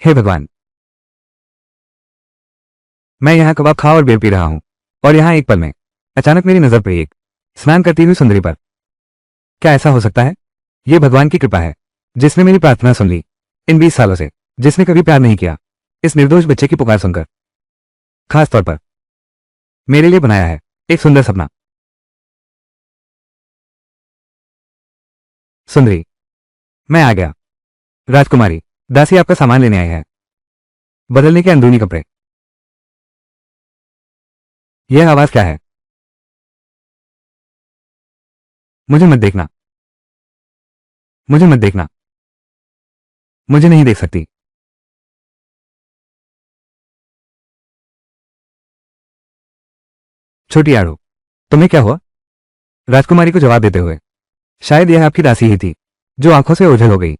हे भगवान, मैं यहाँ कबाब खा और बियर पी रहा हूँ, और यहाँ एक पल में अचानक मेरी नजर पड़ी एक स्नान करती हुई सुंदरी पर। क्या ऐसा हो सकता है? यह भगवान की कृपा है, जिसने मेरी प्रार्थना सुन ली। इन 20 सालों से जिसने कभी प्यार नहीं किया, इस निर्दोष बच्चे की पुकार सुनकर खास तौर पर मेरे लिए बनाया है एक सुंदर सपना। सुंदरी, मैं आ गया। राजकुमारी, दासी आपका सामान लेने आई है। बदलने के अंदरूनी कपड़े। यह आवाज क्या है? मुझे मत देखना, मुझे मत देखना, मुझे नहीं देख सकती। छोटी आड़ू, तुम्हें क्या हुआ? राजकुमारी को जवाब देते हुए, शायद यह आपकी दासी ही थी जो आंखों से ओझल हो गई।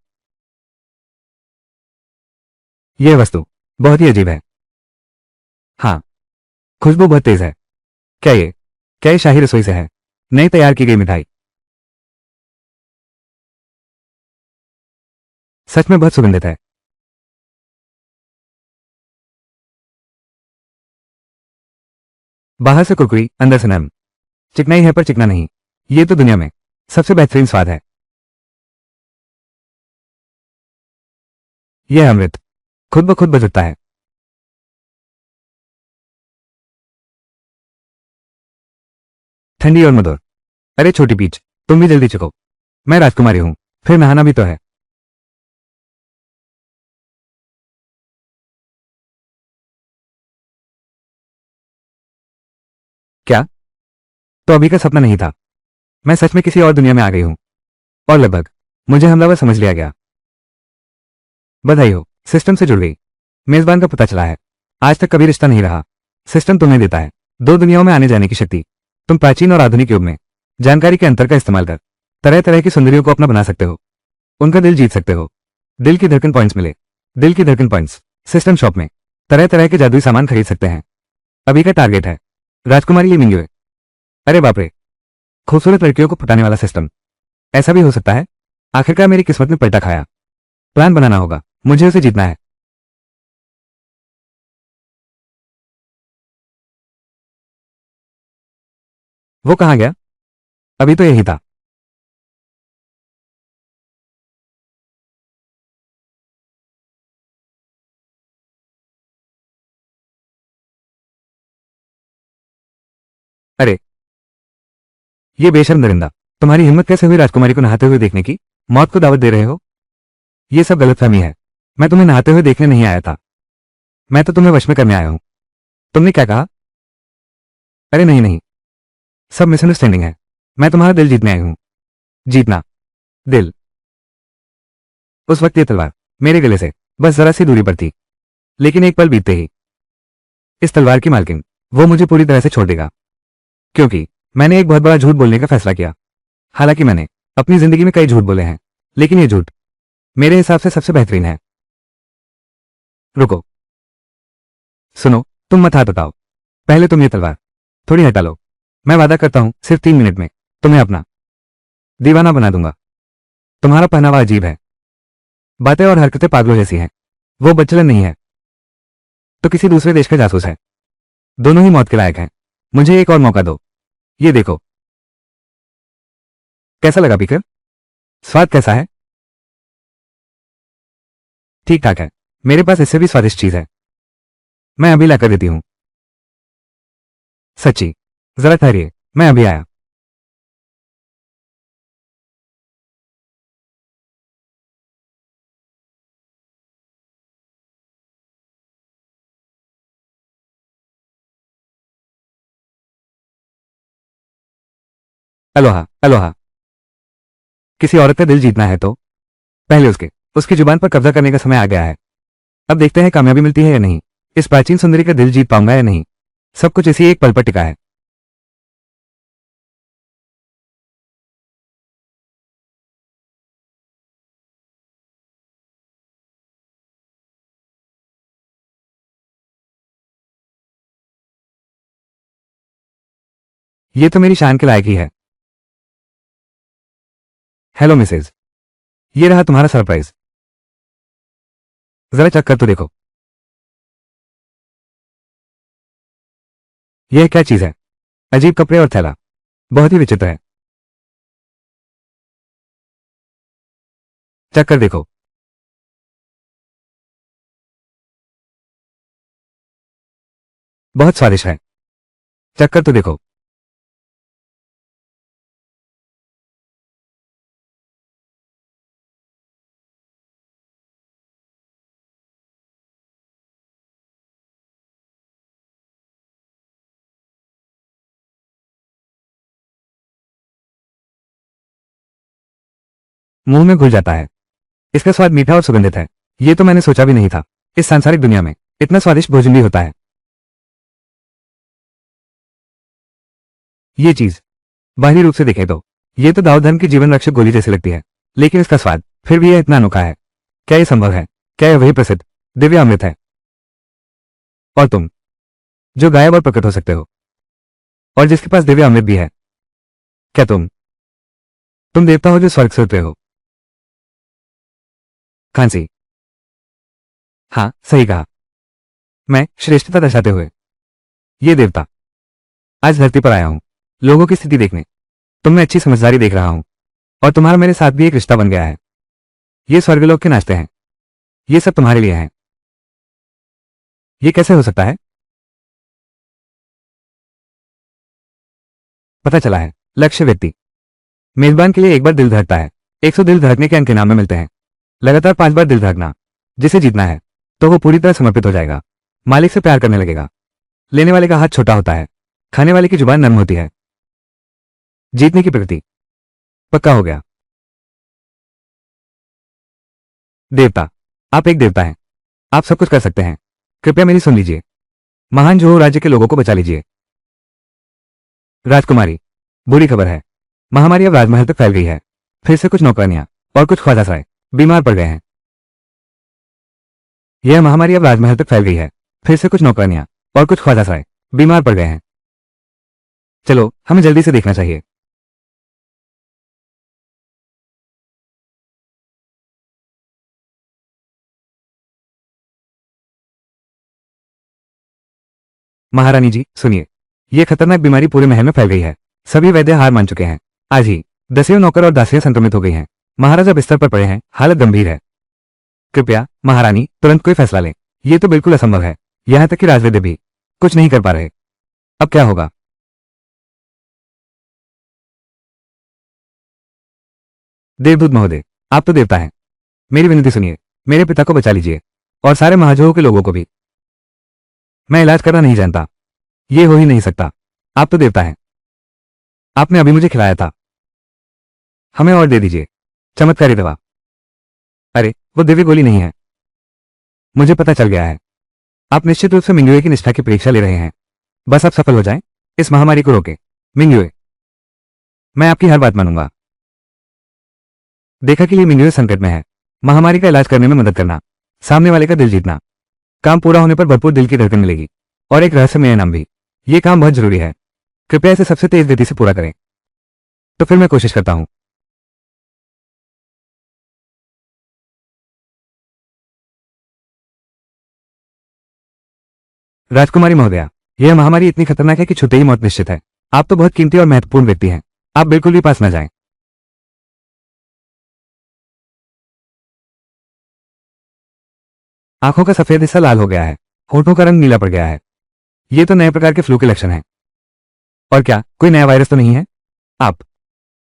यह वस्तु बहुत ही अजीब है। हाँ, खुशबू बहुत तेज है। क्या ये शाही रसोई से है? नई तैयार की गई मिठाई। सच में बहुत सुगंधित है। बाहर से कुरकुरी, अंदर से नरम। चिकनाई है पर चिकना नहीं। ये तो दुनिया में सबसे बेहतरीन स्वाद है। यह अमृत खुद ब खुद बजुटता है। ठंडी और मधुर। अरे छोटी पीच, तुम भी जल्दी चुको। मैं राजकुमारी हूं, फिर नहाना भी तो है। क्या? तो अभी का सपना नहीं था। मैं सच में किसी और दुनिया में आ गई हूं। और लगभग मुझे हमलावर समझ लिया गया। बधाई हो, सिस्टम से जुड़ गई। मेजबान का पता चला है, आज तक कभी रिश्ता नहीं रहा। सिस्टम तुम्हें देता है दो दुनियाओं में आने जाने की शक्ति। तुम प्राचीन और आधुनिक युग में जानकारी के अंतर का इस्तेमाल कर तरह तरह की सुंदरियों को अपना बना सकते हो। उनका दिल जीत सकते हो। दिल की धड़कन पॉइंट्स मिले। दिल की धड़कन पॉइंट्स सिस्टम शॉप में तरह तरह के जादुई सामान खरीद सकते हैं। अभी का टारगेट है राजकुमारी लिमिंग्वे। अरे बाप रे, खूबसूरत लड़कियों को पटाने वाला सिस्टम। ऐसा भी हो सकता है? आखिरकार मेरी किस्मत ने पलटा खाया। प्लान बनाना होगा, मुझे उसे जीतना है। वो कहाँ गया? अभी तो यही था। अरे, ये बेशर्म दरिंदा, तुम्हारी हिम्मत कैसे हुई राजकुमारी को नहाते हुए देखने की? मौत को दावत दे रहे हो? ये सब गलतफहमी है। मैं तुम्हें नहाते हुए देखने नहीं आया था। मैं तो तुम्हें वश में करने आया हूं। तुमने क्या कहा? अरे नहीं नहीं, सब मिसअंडरस्टैंडिंग है। मैं तुम्हारा दिल जीतने आई हूं। जीतना? दिल? उस वक्त ये तलवार मेरे गले से बस जरा सी दूरी पर थी, लेकिन एक पल बीतते ही इस तलवार की मालकिन वो मुझे पूरी तरह से छोड़ देगा, क्योंकि मैंने एक बहुत बड़ा झूठ बोलने का फैसला किया। हालांकि मैंने अपनी जिंदगी में कई झूठ बोले हैं, लेकिन ये झूठ मेरे हिसाब से सबसे बेहतरीन है। रुको, सुनो, तुम मत हाथ बताओ। पहले तुम ये तलवार थोड़ी हटा लो। मैं वादा करता हूं सिर्फ 3 मिनट में तुम्हें अपना दीवाना बना दूंगा। तुम्हारा पहनावा अजीब है, बातें और हरकतें पागलों जैसी हैं। वो बच्चलन नहीं है तो किसी दूसरे देश का जासूस है। दोनों ही मौत के लायक हैं। मुझे एक और मौका दो। ये देखो, कैसा लगा पीकर? स्वाद कैसा है? ठीक ठाक है। मेरे पास इससे भी स्वादिष्ट चीज है। मैं अभी लाकर देती हूं। सच्ची? जरा ठहरिए, मैं अभी आया। Aloha Aloha. किसी औरत का दिल जीतना है तो पहले उसकी जुबान पर कब्जा करने का समय आ गया है। अब देखते हैं कामयाबी मिलती है या नहीं। इस प्राचीन सुंदरी का दिल जीत पाऊंगा या नहीं। सब कुछ इसी एक पल पर टिका है। ये तो मेरी शान के लायक ही है। हेलो मिसेज, ये रहा तुम्हारा सरप्राइज। जरा चेक कर तो देखो, यह क्या चीज है? अजीब कपड़े और थैला, बहुत ही विचित्र है। चेक कर देखो। बहुत स्वादिष्ट है, चेक कर तो देखो। मुंह में घुल जाता है। इसका स्वाद मीठा और सुगंधित है। ये तो मैंने सोचा भी नहीं था, इस सांसारिक दुनिया में इतना स्वादिष्ट भोजन भी होता है। ये चीज बाहरी रूप से देखें तो ये तो दाऊद धर्म की जीवन रक्षक गोली जैसी लगती है, लेकिन इसका स्वाद फिर भी यह इतना अनोखा है। क्या यह संभव है? क्या यह वही प्रसिद्ध दिव्य अमृत है? और तुम, जो गायब और प्रकट हो सकते हो, और जिसके पास दिव्य अमृत भी है, क्या तुम देवता हो जो स्वर्ग से उतरे हो? खांसी। हाँ, सही कहा। मैं श्रेष्ठता दर्शाते हुए ये देवता आज धरती पर आया हूं, लोगों की स्थिति देखने। तुम में अच्छी समझदारी देख रहा हूं, और तुम्हारा मेरे साथ भी एक रिश्ता बन गया है। ये स्वर्गलोक के नाश्ते हैं, ये सब तुम्हारे लिए हैं। ये कैसे हो सकता है? पता चला है, लक्ष्य व्यक्ति मेजबान के लिए एक बार दिल धड़कता है, 100 दिल धड़कने के अंक इनाम में मिलते हैं। लगातार 5 बार दिल धड़कना, जिसे जीतना है तो वो पूरी तरह समर्पित हो जाएगा, मालिक से प्यार करने लगेगा। लेने वाले का हाथ छोटा होता है, खाने वाले की जुबान नर्म होती है। जीतने की प्रकृति। पक्का हो गया। देवता, आप एक देवता हैं, आप सब कुछ कर सकते हैं। कृपया मेरी सुन लीजिए। महान जो राज्य के लोगों को बचा लीजिए। राजकुमारी, बुरी खबर है, महामारी अब राजमहल तक फैल गई है। फिर से कुछ नौकरानियां और कुछ ख्वाजासराय बीमार पड़ गए हैं। यह महामारी अब राजमहल तक फैल गई है। फिर से कुछ नौकरानियां और कुछ ख्वाजासराय बीमार पड़ गए हैं। चलो, हमें जल्दी से देखना चाहिए। महारानी जी, सुनिए, यह खतरनाक बीमारी पूरे महल में फैल गई है। सभी वैद्य हार मान चुके हैं। आज ही 10 नौकर और दासियां संक्रमित हो गई हैं। महाराजा बिस्तर पर पड़े हैं, हालत गंभीर है। कृपया महारानी तुरंत कोई फैसला लें। यह तो बिल्कुल असंभव है। यहां तक कि राजवैद्य भी कुछ नहीं कर पा रहे। अब क्या होगा? देवदूत महोदय, आप तो देवता हैं, मेरी विनती सुनिए। मेरे पिता को बचा लीजिए, और सारे महाजोहों के लोगों को भी। मैं इलाज करना नहीं जानता, ये हो ही नहीं सकता। आप तो देवता हैं, आपने अभी मुझे खिलाया था। हमें और दे दीजिए, चमत्कारी दवा। अरे, वो दिव्य गोली नहीं है। मुझे पता चल गया है। आप निश्चित रूप से मिंगयुए की निष्ठा की परीक्षा ले रहे हैं। बस आप सफल हो जाएं, इस महामारी को रोके। मिंगयुए, मैं आपकी हर बात मानूंगा। देखा कि ये मिंगयुए संकट में है। महामारी का इलाज करने में मदद करना, सामने वाले का दिल जीतना, काम पूरा होने पर भरपूर दिल की धड़कन मिलेगी, और एक रहस्यमय इनाम भी। ये काम बहुत जरूरी है। कृपया इसे सबसे तेज गति से पूरा करें। तो फिर मैं कोशिश करता हूं। राजकुमारी महोदया, यह महामारी इतनी खतरनाक है कि छूते ही मौत निश्चित है। आप तो बहुत कीमती और महत्वपूर्ण व्यक्ति हैं। आप बिल्कुल भी पास न जाएं। आंखों का सफेद हिस्सा लाल हो गया है, होठों का रंग नीला पड़ गया है। ये तो नए प्रकार के फ्लू के लक्षण हैं। और क्या कोई नया वायरस तो नहीं है? आप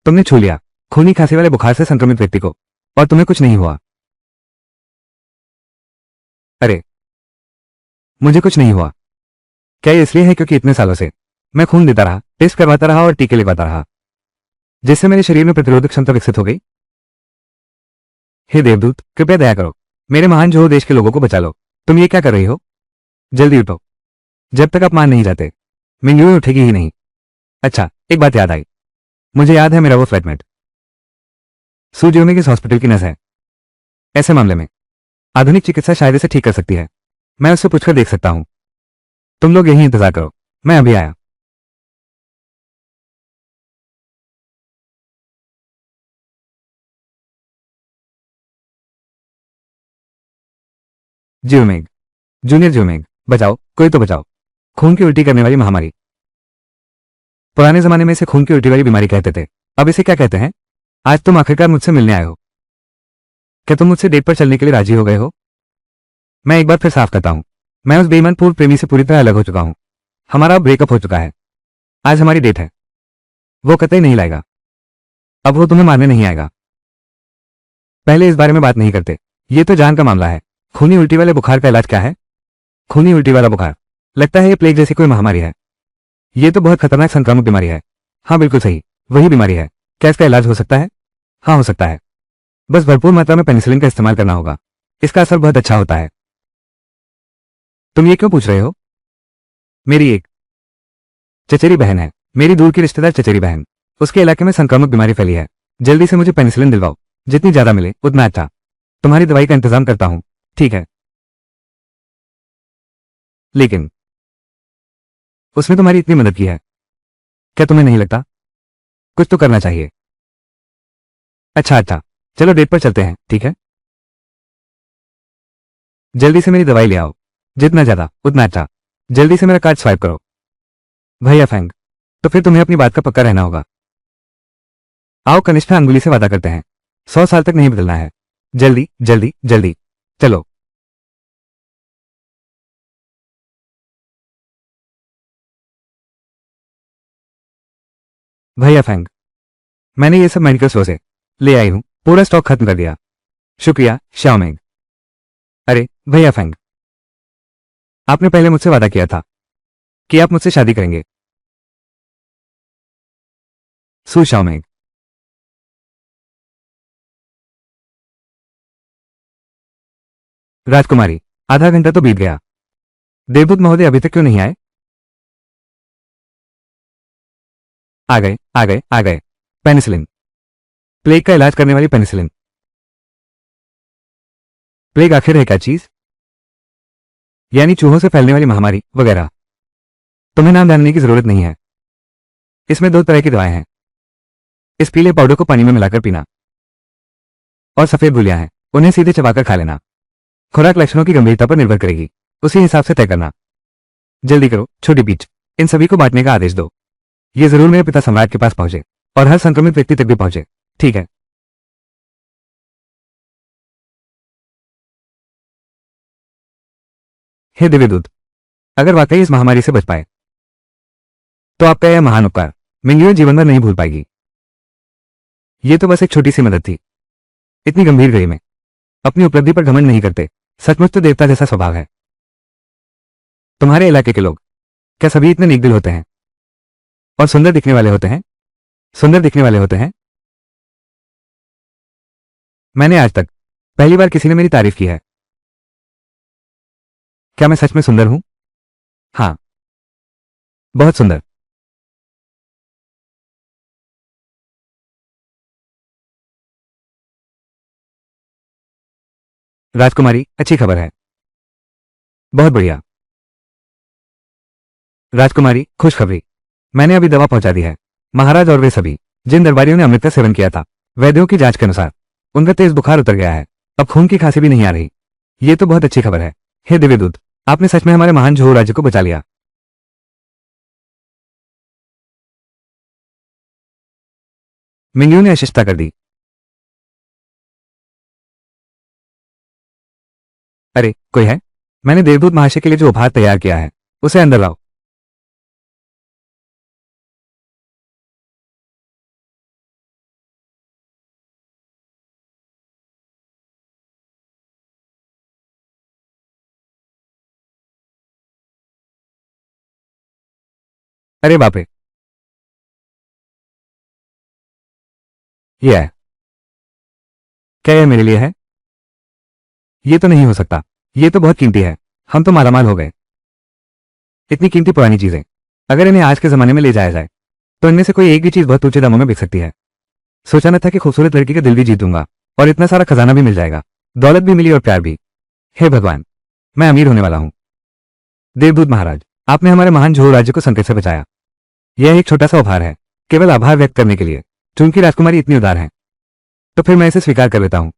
तुमने छू लिया खूनी खांसी वाले बुखार से संक्रमित व्यक्ति को, और तुम्हें कुछ नहीं हुआ। अरे, मुझे कुछ नहीं हुआ। क्या ये इसलिए है क्योंकि इतने सालों से मैं खून देता रहा, टेस्ट करवाता रहा और टीके लगवाता रहा, जिससे मेरे शरीर में प्रतिरोधक क्षमता विकसित हो गई? हे देवदूत, कृपया दया करो। मेरे महान जो देश के लोगों को बचा लो। तुम ये क्या कर रही हो? जल्दी उठो। जब तक आप मान नहीं जाते, मिंगयूए उठेगी ही नहीं। अच्छा, एक बात याद आई। मुझे याद है मेरा वो फ्लैटमेट सुजियोमी किस हॉस्पिटल की नस है। ऐसे मामले में आधुनिक चिकित्सा शायद इसे ठीक कर सकती है। मैं उससे पूछकर देख सकता हूं। तुम लोग यहीं इंतजार करो, मैं अभी आया। जियोमेग, जूनियर जियोमेग, बचाओ, कोई तो बचाओ। खून की उल्टी करने वाली महामारी। पुराने जमाने में इसे खून की उल्टी वाली बीमारी कहते थे, अब इसे क्या कहते हैं? आज तुम आखिरकार मुझसे मिलने आए हो। क्या तुम मुझसे डेट पर चलने के लिए राजी हो गए हो? मैं एक बार फिर साफ करता हूं, मैं उस बेईमान पूर्व प्रेमी से पूरी तरह अलग हो चुका हूं। हमारा ब्रेकअप हो चुका है। आज हमारी डेट है। वो कतई नहीं लाएगा। अब वो तुम्हें मारने नहीं आएगा। पहले इस बारे में बात नहीं करते, ये तो जान का मामला है। खूनी उल्टी वाले बुखार का इलाज क्या है? खूनी उल्टी वाला बुखार, लगता है ये प्लेग जैसी कोई महामारी है। ये तो बहुत खतरनाक संक्रामक बीमारी है। हाँ बिल्कुल सही, वही बीमारी है। क्या इसका इलाज हो सकता है? हाँ हो सकता है, बस भरपूर मात्रा में पेनिसिलिन का इस्तेमाल करना होगा। इसका असर बहुत अच्छा होता है। तुम ये क्यों पूछ रहे हो? मेरी एक चचेरी बहन है, मेरी दूर की रिश्तेदार चचेरी बहन। उसके इलाके में संक्रामक बीमारी फैली है। जल्दी से मुझे पेनिसिलिन दिलवाओ, जितनी ज्यादा मिले उतना अच्छा। तुम्हारी दवाई का इंतजाम करता हूं, ठीक है? लेकिन उसने तुम्हारी इतनी मदद की है, क्या तुम्हें नहीं लगता कुछ तो करना चाहिए? अच्छा अच्छा, चलो डेट पर चलते हैं, ठीक है? जल्दी से मेरी दवाई ले आओ, जितना ज्यादा उतना अच्छा। जल्दी से मेरा कार्ड स्वाइप करो। भैया फैंग, तो फिर तुम्हें अपनी बात का पक्का रहना होगा। आओ कनिष्ठा अंगुली से वादा करते हैं, 100 साल तक नहीं बदलना है। जल्दी जल्दी जल्दी, चलो। भैया फैंग, मैंने ये सब मेडिकल स्टोर से ले आई हूं, पूरा स्टॉक खत्म कर दिया। शुक्रिया श्याओमेंग। अरे भैया फैंग, आपने पहले मुझसे वादा किया था कि आप मुझसे शादी करेंगे। सु श्याओमेंग, राजकुमारी, आधा घंटा तो बीत गया। देवदूत महोदय अभी तक क्यों नहीं आए? आ गए आ गए आ गए। पेनिसिलिन, प्लेग का इलाज करने वाली पेनिसिलिन। प्लेग आखिर है क्या चीज? यानी चूहों से फैलने वाली महामारी वगैरह। तुम्हें नाम जानने की जरूरत नहीं है। इसमें 2 तरह की दवाएं हैं। इस पीले पाउडर को पानी में मिलाकर पीना, और सफेद गोलियां हैं, उन्हें सीधे चबाकर खा लेना। खुराक लक्षणों की गंभीरता पर निर्भर करेगी, उसी हिसाब से तय करना। जल्दी करो छोटी पीच, इन सभी को बांटने का आदेश दो। ये जरूर मेरे पिता सम्राट के पास पहुंचे, और हर संक्रमित व्यक्ति तक भी पहुंचे, ठीक है? हे दिव्यदूत, अगर वाकई इस महामारी से बच पाए तो आपका यह महान उपकार मिंगयुए जीवन भर नहीं भूल पाएगी। ये तो बस एक छोटी सी मदद थी। इतनी गंभीर घड़ी में अपनी उपलब्धि पर घमंड नहीं करते, सचमुच तो देवता जैसा स्वभाव है। तुम्हारे इलाके के लोग क्या सभी इतने नेक दिल होते हैं और सुंदर दिखने वाले होते हैं? सुंदर दिखने वाले होते हैं? मैंने आज तक पहली बार किसी ने मेरी तारीफ की है। क्या मैं सच में सुंदर हूं? हाँ, बहुत सुंदर। राजकुमारी, अच्छी खबर है। बहुत बढ़िया। राजकुमारी, खुशखबरी, मैंने अभी दवा पहुंचा दी है। महाराज और वे सभी जिन दरबारियों ने अमृत का सेवन किया था, वैद्यों की जांच के अनुसार उनका तेज बुखार उतर गया है। अब खून की खांसी भी नहीं आ रही। ये तो बहुत अच्छी खबर है। हे दिव्यदूत, आपने सच में हमारे महान जोहू राज्य को बचा लिया। मिंगयू ने अशिष्टता कर दी। अरे कोई है? मैंने देवदूत महाशय के लिए जो उपहार तैयार किया है उसे अंदर लाओ। अरे बाप रे, ये है? क्या यह मेरे लिए है? ये तो नहीं हो सकता। ये तो बहुत कीमती है। हम तो मालामाल हो गए। इतनी कीमती पुरानी चीजें, अगर इन्हें आज के जमाने में ले जाया जाए तो इनमें से कोई एक भी चीज बहुत ऊंचे दामों में बिक सकती है। सोचा न था कि खूबसूरत लड़की का दिल भी जीत दूंगा और इतना सारा खजाना भी मिल जाएगा, दौलत भी मिली और प्यार भी। हे भगवान, मैं अमीर होने वाला हूं। देवदूत महाराज, आपने हमारे महान जोहू राज्य को संकट से बचाया। यह एक छोटा सा उपहार है, केवल आभार व्यक्त करने के लिए। चूंकि राजकुमारी इतनी उदार है तो फिर मैं इसे स्वीकार कर लेता हूं।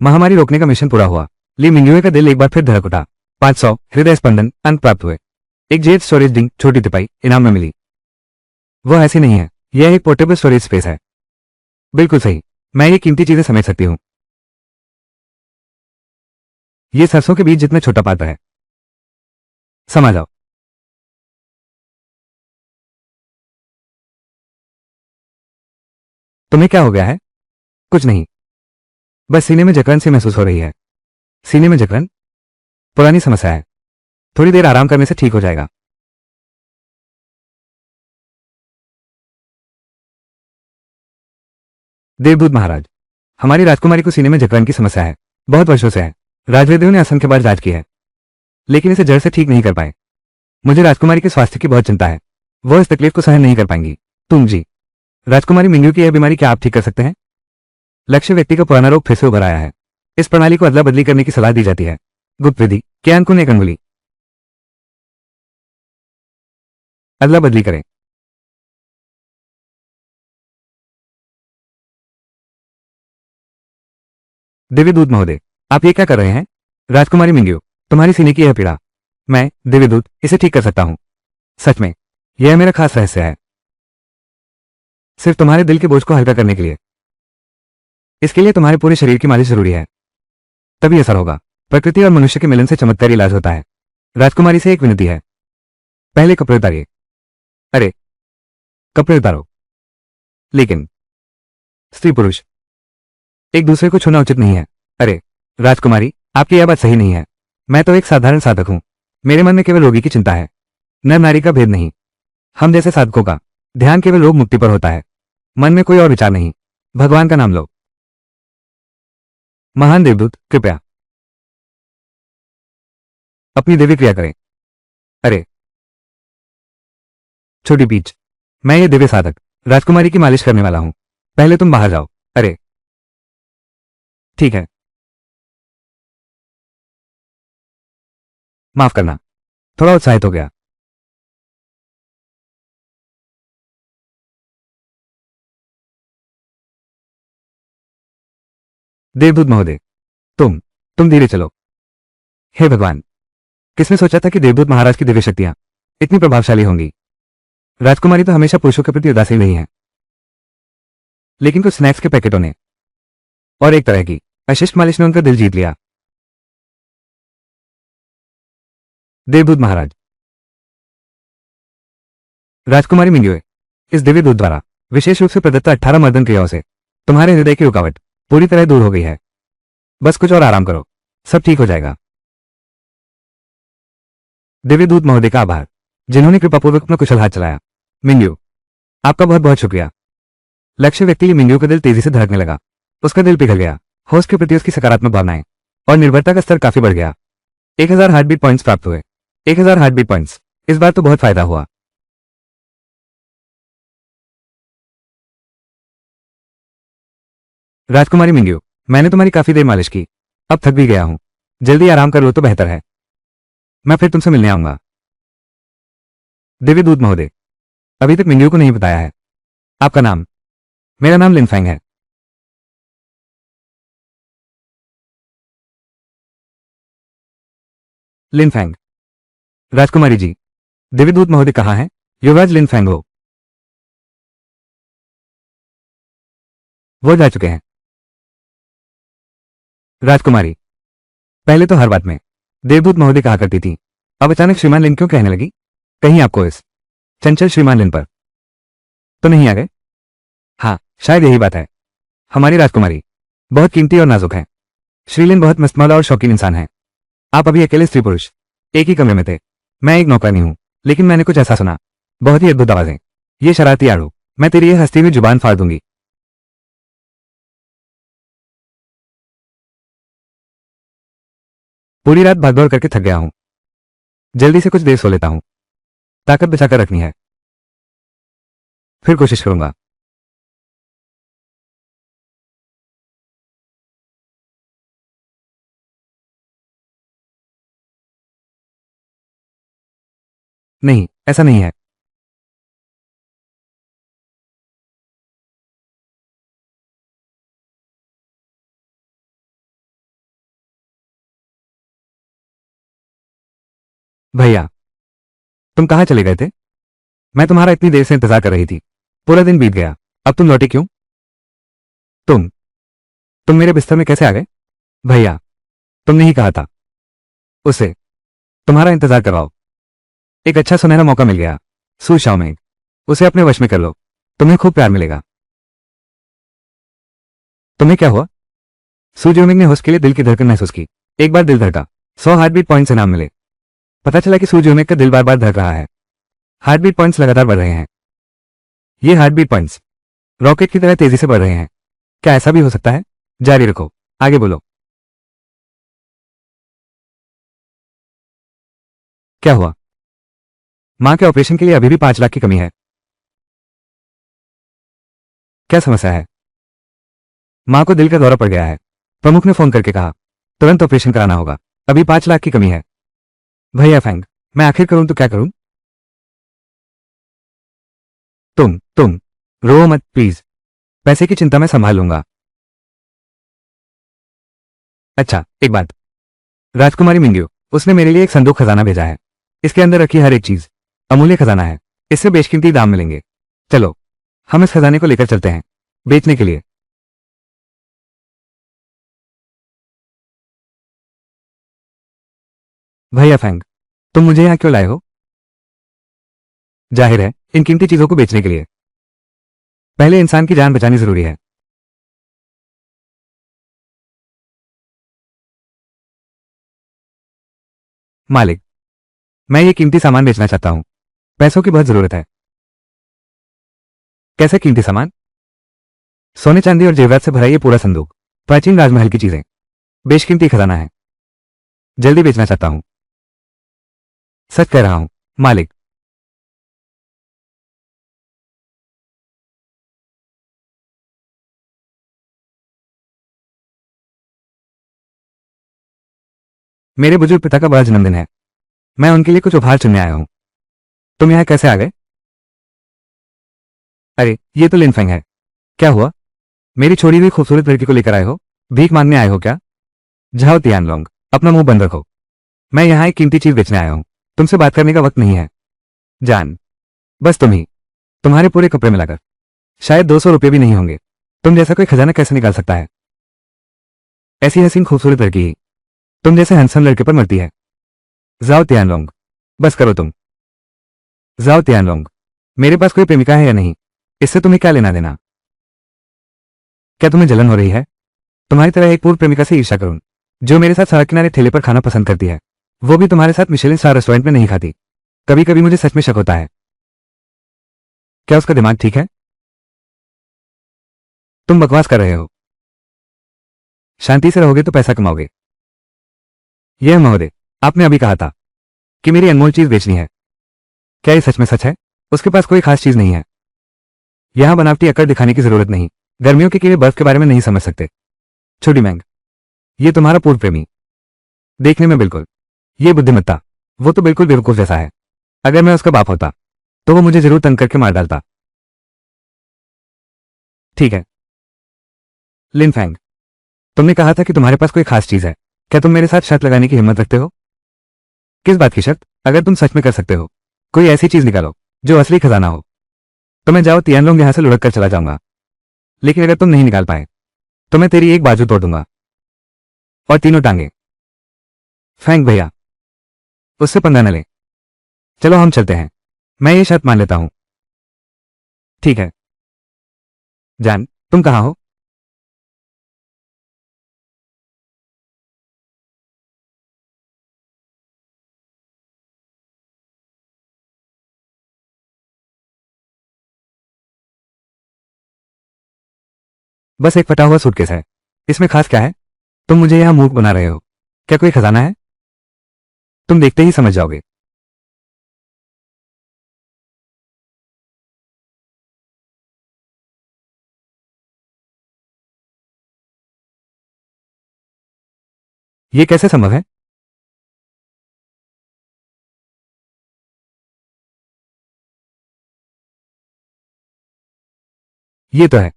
महामारी रोकने का मिशन पूरा हुआ, ली मिंगुए का दिल एक बार फिर धड़क उठा। 500 हृदय स्पंदन अंक प्राप्त हुए। एक जेट स्टोरेज डिंग छोटी तिपाई इनाम में मिली। वो ऐसी नहीं है, यह एक पोर्टेबल स्टोरेज स्पेस है। बिल्कुल सही, मैं ये कीमती चीजें समेट सकती हूँ। ये सरसों के बीच जितना छोटा पात्र है। समझ आओ। तुम्हें क्या हो गया है? कुछ नहीं, बस सीने में जकड़न सी महसूस हो रही है। सीने में जकड़न पुरानी समस्या है, थोड़ी देर आराम करने से ठीक हो जाएगा। देवदूत महाराज, हमारी राजकुमारी को सीने में जकड़न की समस्या है, बहुत वर्षों से है। राजवेदियों ने असंख्य बार जांच की है, लेकिन इसे जड़ से ठीक नहीं कर पाए। मुझे राजकुमारी के स्वास्थ्य की बहुत चिंता है, वो इस तकलीफ को सहन नहीं कर पाएंगी। तुम जी, राजकुमारी मिंगू की यह बीमारी क्या आप ठीक कर सकते हैं? लक्ष्य व्यक्ति का पुराना रोग फिर से उभर आया है। इस प्रणाली को अदला बदली करने की सलाह दी जाती है। गुप्त विधि क्या अंकुन एक अंगुली अदला बदली करें। दिव्यदूत महोदय, आप ये क्या कर रहे हैं? राजकुमारी मिंगू, तुम्हारी सीने की यह पीड़ा, मैं दिव्यदूत इसे ठीक कर सकता हूं। सच में, यह मेरा खास रहस्य है, सिर्फ तुम्हारे दिल के बोझ को हल्का करने के लिए। इसके लिए तुम्हारे पूरे शरीर की मालिश जरूरी है, तभी असर होगा। प्रकृति और मनुष्य के मिलन से चमत्कारी इलाज होता है। राजकुमारी से एक विनती है, पहले कपड़े उतारिए। अरे, कपड़े उतारो। लेकिन स्त्री पुरुष एक दूसरे को छूना उचित नहीं है। अरे राजकुमारी, आपकी यह बात सही नहीं है। मैं तो एक साधारण साधक हूं, मेरे मन में केवल रोगी की चिंता है, नर नारी का भेद नहीं। हम जैसे साधकों का ध्यान केवल रोग मुक्ति पर होता है, मन में कोई और विचार नहीं। भगवान का नाम लो। महान देवदूत, कृपया अपनी दिव्य क्रिया करें। अरे छोटी पीच, मैं ये दिव्य साधक राजकुमारी की मालिश करने वाला हूं। पहले तुम बाहर जाओ। अरे ठीक है, माफ करना, थोड़ा उत्साहित हो गया। देवदूत महोदय, तुम धीरे चलो। हे भगवान, किसने सोचा था कि देवदूत महाराज की दिव्य शक्तियां इतनी प्रभावशाली होंगी। राजकुमारी तो हमेशा पुरुषों के प्रति उदासीन रही हैं, लेकिन कुछ स्नैक्स के पैकेटों ने और एक तरह की अशिष्ट मालिश ने उनका दिल जीत लिया। देवदूत महाराज, राजकुमारी मिंग्युए, इस दिव्य दूत द्वारा विशेष रूप से प्रदत्त 18 मर्दन क्रियाओं से तुम्हारे हृदय की रुकावट पूरी तरह दूर हो गई है। बस कुछ और आराम करो, सब ठीक हो जाएगा। दिव्य दूत महोदय का आभार, जिन्होंने कृपापूर्वक अपना कुशल हाथ चलाया। मिंग्यू, आपका बहुत बहुत शुक्रिया। लक्ष्य व्यक्ति की मिंग्यू का दिल तेजी से धड़कने लगा। उसका दिल पिघल गया। होस्ट के प्रति उसकी सकारात्मक भावनाएं और निर्भरता का स्तर काफी बढ़ गया। 1000 हार्टबीट पॉइंट्स प्राप्त हुए। 1000 हार्टबीट पॉइंट्स, इस बार तो बहुत फायदा हुआ। राजकुमारी मिंग्यू, मैंने तुम्हारी काफी देर मालिश की, अब थक भी गया हूं। जल्दी आराम कर लो तो बेहतर है। मैं फिर तुमसे मिलने आऊंगा। दिव्य दूत महोदय, अभी तक मिंग्यू को नहीं बताया है आपका नाम। मेरा नाम लिनफैंग है। लिनफैंग। राजकुमारी जी, दिव्य दूत महोदय कहाँ हैं? युवराज लिनफैंग हो। वो जा चुके हैं। राजकुमारी, पहले तो हर बात में देवदूत महोदय कहा करती थी, अब अचानक श्रीमान लिन क्यों कहने लगी? कहीं आपको इस चंचल श्रीमान लिन पर तो नहीं आ गए? हाँ, शायद यही बात है। हमारी राजकुमारी बहुत कीमती और नाजुक है। श्रीलिन बहुत मस्तमौला और शौकीन इंसान है। आप अभी अकेले स्त्री पुरुष एक ही कमरे में थे। मैं एक नौकरानी हूं, लेकिन मैंने कुछ ऐसा सुना, बहुत ही अद्भुत आवाजें। ये शरारती आड़ू, मैं तेरी ये हस्ती में जुबान फाड़ दूंगी। पूरी रात भागदौड़ करके थक गया हूं, जल्दी से कुछ देर सो लेता हूं। ताकत बचाकर रखनी है, फिर कोशिश करूंगा। नहीं, ऐसा नहीं है। भैया, तुम कहाँ चले गए थे? मैं तुम्हारा इतनी देर से इंतजार कर रही थी। पूरा दिन बीत गया, अब तुम लौटे क्यों? तुम तुम मेरे बिस्तर में कैसे आ गए? भैया, तुमने ही कहा था उसे तुम्हारा इंतजार करवाओ। एक अच्छा सुनहरा मौका मिल गया। सू शाओमेंग, उसे अपने वश में कर लो, तुम्हें खूब प्यार मिलेगा। तुम्हें क्या हुआ? सू जोमिंग ने होस्ट के लिए दिल की धड़कन महसूस की। एक बार दिल धड़का, 100 हार्टबीट पॉइंट्स इनाम मिले। पता चला कि सू जोमिंग का दिल बार बार धड़क रहा है। हार्टबीट पॉइंट्स लगातार बढ़ रहे हैं। ये हार्टबीट पॉइंट्स रॉकेट की तरह तेजी से बढ़ रहे हैं। क्या ऐसा भी हो सकता है? जारी रखो, आगे बोलो। क्या हुआ? मां के ऑपरेशन के लिए अभी भी 5 लाख की कमी है। क्या समस्या है? मां को दिल का दौरा पड़ गया है। प्रमुख ने फोन करके कहा तुरंत ऑपरेशन कराना होगा। अभी 5 लाख की कमी है। भैया फैंग, मैं आखिर करूं तो क्या करूं? तुम रो मत प्लीज। पैसे की चिंता मैं संभाल लूंगा। अच्छा, एक बात, राजकुमारी मिंग्यो, उसने मेरे लिए एक संदूक खजाना भेजा है। इसके अंदर रखी हर एक चीज अमूल्य खजाना है। इससे बेशकीमती दाम मिलेंगे। चलो, हम इस खजाने को लेकर चलते हैं बेचने के लिए। भैया फैंग, तुम मुझे यहां क्यों लाए हो? जाहिर है, इन कीमती चीजों को बेचने के लिए। पहले इंसान की जान बचानी जरूरी है। मालिक, मैं ये कीमती सामान बेचना चाहता हूं। पैसों की बहुत जरूरत है। कैसे कीमती सामान? सोने चांदी और जेवरात से भरा ये पूरा संदूक प्राचीन राजमहल की चीजें, बेशकीमती खजाना है। जल्दी बेचना चाहता हूं। सच कह रहा हूं मालिक। मेरे बुजुर्ग पिता का बड़ा जन्मदिन है। मैं उनके लिए कुछ उपहार चुनने आया हूं। तुम यहां कैसे आ गए? अरे, ये तो लिनफेंग है। क्या हुआ? मेरी छोड़ी हुई खूबसूरत लड़की को लेकर आए हो? भीख मांगने आए हो क्या? जाओ तियानलोंग, अपना मुंह बंद रखो। मैं यहां एक कीमती चीज बेचने आया हूं। तुमसे बात करने का वक्त नहीं है। जान, बस तुम ही, तुम्हारे पूरे कपड़े मिलाकर शायद 200 रुपये भी नहीं होंगे। तुम जैसा कोई खजाना कैसे निकाल सकता है? ऐसी हसीन खूबसूरत लड़की ही तुम जैसे हैंडसम लड़के पर मरती है। जाओ तियानलोंग, बस करो तुम। जाओ तियानलोंग, मेरे पास कोई प्रेमिका है या नहीं, इससे तुम्हें क्या लेना देना? क्या तुम्हें जलन हो रही है? तुम्हारी तरह एक पूर्व प्रेमिका से ईर्ष्या करूं, जो मेरे साथ सड़क किनारे ठेले पर खाना पसंद करती है, वो भी तुम्हारे साथ मिशेलिन स्टार रेस्टोरेंट में नहीं खाती। कभी कभी मुझे सच में शक होता है। क्या उसका दिमाग ठीक है? तुम बकवास कर रहे हो। शांति से रहोगे तो पैसा कमाओगे। यह महोदय, आपने अभी कहा था कि मेरी अनमोल चीज बेचनी है। क्या ये सच में सच है? उसके पास कोई खास चीज नहीं है। यहां बनावटी अकड़ दिखाने की जरूरत नहीं। गर्मियों के कीड़े बर्फ के बारे में नहीं समझ सकते। छोटी मैंग, ये तुम्हारा पूर्व प्रेमी, देखने में बिल्कुल, ये बुद्धिमत्ता, वो तो बिल्कुल बेवकूफ जैसा है। अगर मैं उसका बाप होता तो वो मुझे जरूर तंग करके मार डालता। ठीक है लिनफैंग, तुमने कहा था कि तुम्हारे पास कोई खास चीज है। क्या तुम मेरे साथ शर्त लगाने की हिम्मत रखते हो? किस बात की शर्त? अगर तुम सच में कर सकते हो, कोई ऐसी चीज निकालो जो असली खजाना हो, तो मैं जाओ तियानलोंग यहां से लुढ़क कर चला जाऊंगा। लेकिन अगर तुम नहीं निकाल पाए तो मैं तेरी एक बाजू तोड़ दूंगा और तीनों टांगे। फैंक भैया, उससे पंगा न ले। चलो हम चलते हैं। मैं ये शर्त मान लेता हूं। ठीक है। जान, तुम कहां हो? बस एक फटा हुआ सूटकेस है। इसमें खास क्या है? तुम मुझे यहां मूर्ख बना रहे हो। क्या कोई खजाना है? तुम देखते ही समझ जाओगे। ये कैसे संभव है? ये तो है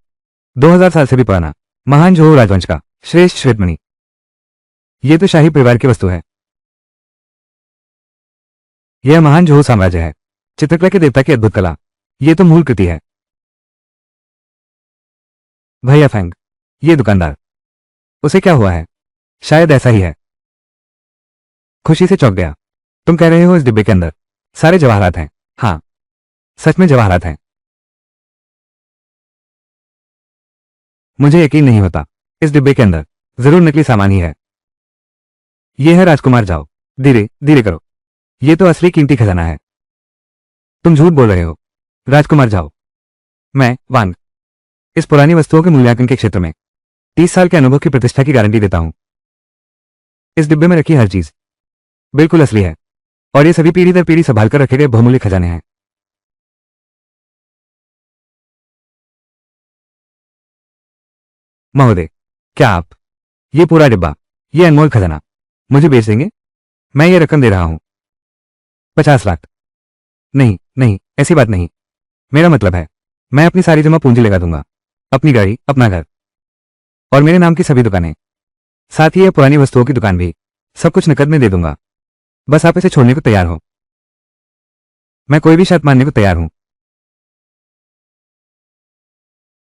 2000 साल से भी पुराना महान जोहू राजवंश का श्रेष्ठ श्वेतमणि। ये तो शाही परिवार की वस्तु है। यह महान जोहो साम्राज्य है, चित्रकला के देवता की अद्भुत कला। ये तो मूल कृति है। भैया फैंग, ये दुकानदार, उसे क्या हुआ है? शायद ऐसा ही है। खुशी से चौंक गया। तुम कह रहे हो इस डिब्बे के अंदर सारे जवाहरात हैं? हाँ, सच में जवाहरात हैं। मुझे यकीन नहीं होता। इस डिब्बे के अंदर जरूर नकली सामान ही है। यह है राजकुमार जाओ, धीरे धीरे करो, ये तो असली कीमती खजाना है। तुम झूठ बोल रहे हो राजकुमार जाओ। मैं वांग इस पुरानी वस्तुओं के मूल्यांकन के क्षेत्र में 30 साल के अनुभव की प्रतिष्ठा की गारंटी देता हूं। इस डिब्बे में रखी हर चीज बिल्कुल असली है और ये सभी पीढ़ी दर पीढ़ी संभाल कर रखे गए बहुमूल्य खजाने हैं। महोदय, क्या आप ये पूरा डिब्बा, ये अनमोल खजाना मुझे बेच देंगे? मैं ये रकम दे रहा हूं, 50 लाख। नहीं नहीं, ऐसी बात नहीं। मेरा मतलब है, मैं अपनी सारी जमा पूंजी लगा दूंगा, अपनी गाड़ी, अपना घर और मेरे नाम की सभी दुकानें, साथ ही यह पुरानी वस्तुओं की दुकान भी, सब कुछ नकद में दे दूंगा। बस आप इसे छोड़ने को तैयार हो। मैं कोई भी शर्त मानने को तैयार हूं।